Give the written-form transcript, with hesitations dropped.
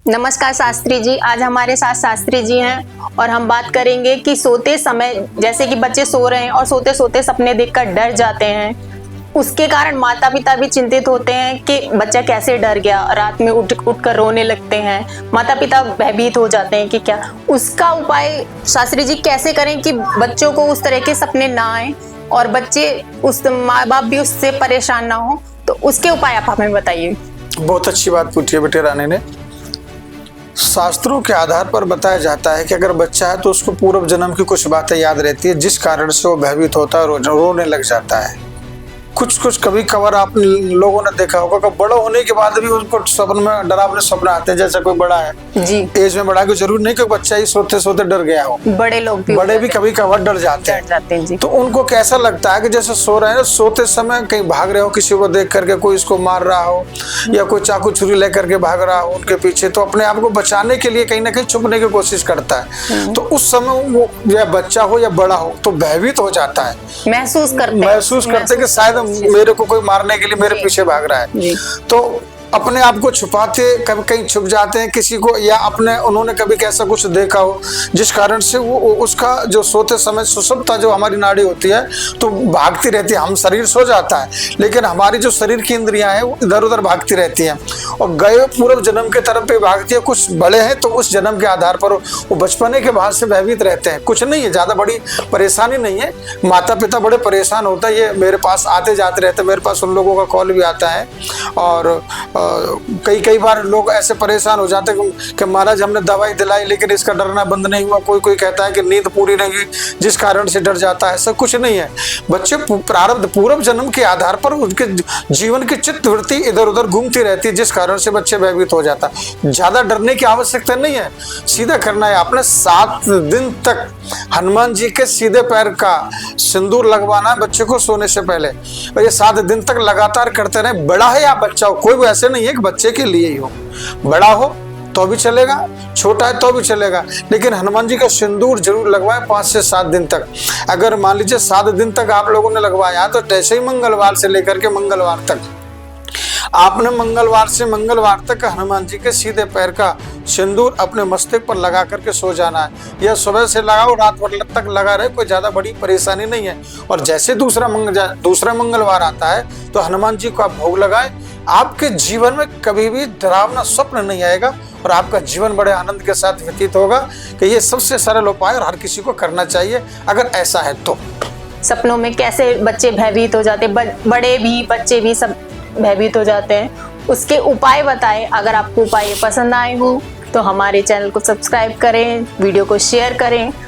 नमस्कार शास्त्री जी। आज हमारे साथ शास्त्री जी हैं और हम बात करेंगे कि सोते समय जैसे कि बच्चे सो रहे हैं और सोते सोते सपने देखकर डर जाते हैं, उसके कारण माता पिता भी चिंतित होते हैं कि बच्चा कैसे डर गया, रात में उठ कर रोने लगते हैं, माता पिता भयभीत हो जाते हैं कि क्या। उसका उपाय शास्त्री जी कैसे करें कि बच्चों को उस तरह के सपने ना आए और बच्चे उस माँ बाप भी उससे परेशान ना हो, तो उसके उपाय आप हमें बताइए। बहुत अच्छी बात पूछी है बेटे रानी ने। शास्त्रों के आधार पर बताया जाता है कि अगर बच्चा है तो उसको पूर्व जन्म की कुछ बातें याद रहती है, जिस कारण से वो भयभीत होता है, रोने लग जाता है। कुछ कभी कभार आप लोगों ने देखा होगा कि बड़ा होने के बाद भी उनको सपन में डरावने सपने आते हैं, जैसे कोई बड़ा है जी, एज में बड़ा है, जरूर नहीं कि बच्चा ही सोते सोते डर गया हो, बड़े भी कभी कभार डर जाते हैं जी। तो उनको कैसा लगता है कि जैसे सो रहे हैं, सोते समय कहीं भाग रहे हो, किसी को देख करके कोई इसको मार रहा हो या कोई चाकू छुरी लेकर के भाग रहा हो उनके पीछे, तो अपने आप को बचाने के लिए कहीं ना कहीं छुपने की कोशिश करता है। तो उस समय वो या बच्चा हो या बड़ा हो तो भयभीत हो जाता है, महसूस करते कि शायद मेरे को कोई मारने के लिए मेरे पीछे भाग रहा है। तो अपने आप को छुपाते, कभी कहीं छुप जाते हैं किसी को, या अपने उन्होंने कभी कैसा कुछ देखा हो जिस कारण से वो उसका जो सोते समय सुषुप्ता जो हमारी नाड़ी होती है तो भागती रहती है। हम शरीर सो जाता है लेकिन हमारी जो शरीर की इंद्रियां हैं वो इधर उधर भागती रहती हैं और गए पूर्व जन्म के तरफ पे भागती है। कुछ बड़े हैं तो उस जन्म के आधार पर वो बचपने के बाद से भयभीत रहते हैं। कुछ नहीं है, ज्यादा बड़ी परेशानी नहीं है। माता पिता बड़े परेशान होता है, ये मेरे पास आते जाते रहते, मेरे पास उन लोगों का कॉल भी आता है और कई बार लोग ऐसे परेशान हो जाते हैं कि महाराज हमने दवाई दिलाई लेकिन इसका डरना बंद नहीं हुआ। कोई कहता है कि नींद पूरी नहीं हुई जिस कारण से डर जाता है। ऐसा कुछ नहीं है। बच्चे प्रारब्ध पूर्व जन्म के आधार पर उनके जीवन की चित्तवृत्ति इधर उधर घूमती रहती है, जिस कारण से बच्चे भयभीत हो जाता है। ज्यादा डरने की आवश्यकता नहीं है, सीधा करना है आपने 7 दिन तक हनुमान जी के सीधे पैर का सिंदूर लगवाना है बच्चे को सोने से पहले, और ये 7 दिन तक लगातार करते रहे। बड़ा है या बच्चा हो, कोई ऐसे नहीं है कि बच्चे के लिए ही हो, बड़ा हो तो भी चलेगा, छोटा है तो भी चलेगा, लेकिन हनुमान जी का सिंदूर जरूर लगवाए 5 से 7 दिन तक। अगर मान लीजिए 7 दिन तक आप लोगों ने लगवाया तो जैसे ही मंगलवार से लेकर के मंगलवार तक आपने मंगलवार से मंगलवार तक हनुमान जी के सीधे पैर का सिंदूर अपने मस्तक पर लगा करके सो जाना है। यह सुबह से लगाओ, रात भर तक लगा रहे, कोई ज्यादा बड़ी परेशानी नहीं है। और जैसे दूसरा मंगलवार आता है तो हनुमान जी को आप भोग लगाए, आपके जीवन में कभी भी डरावना स्वप्न नहीं आएगा और आपका जीवन बड़े आनंद के साथ व्यतीत होगा। कि ये सबसे सरल उपाय और हर किसी को करना चाहिए अगर ऐसा है तो। सपनों में कैसे बच्चे भयभीत हो जाते, बड़े भी बच्चे भी सब भयभीत हो जाते हैं, उसके उपाय बताएं। अगर आपको उपाय पसंद आए हो तो हमारे चैनल को सब्सक्राइब करें, वीडियो को शेयर करें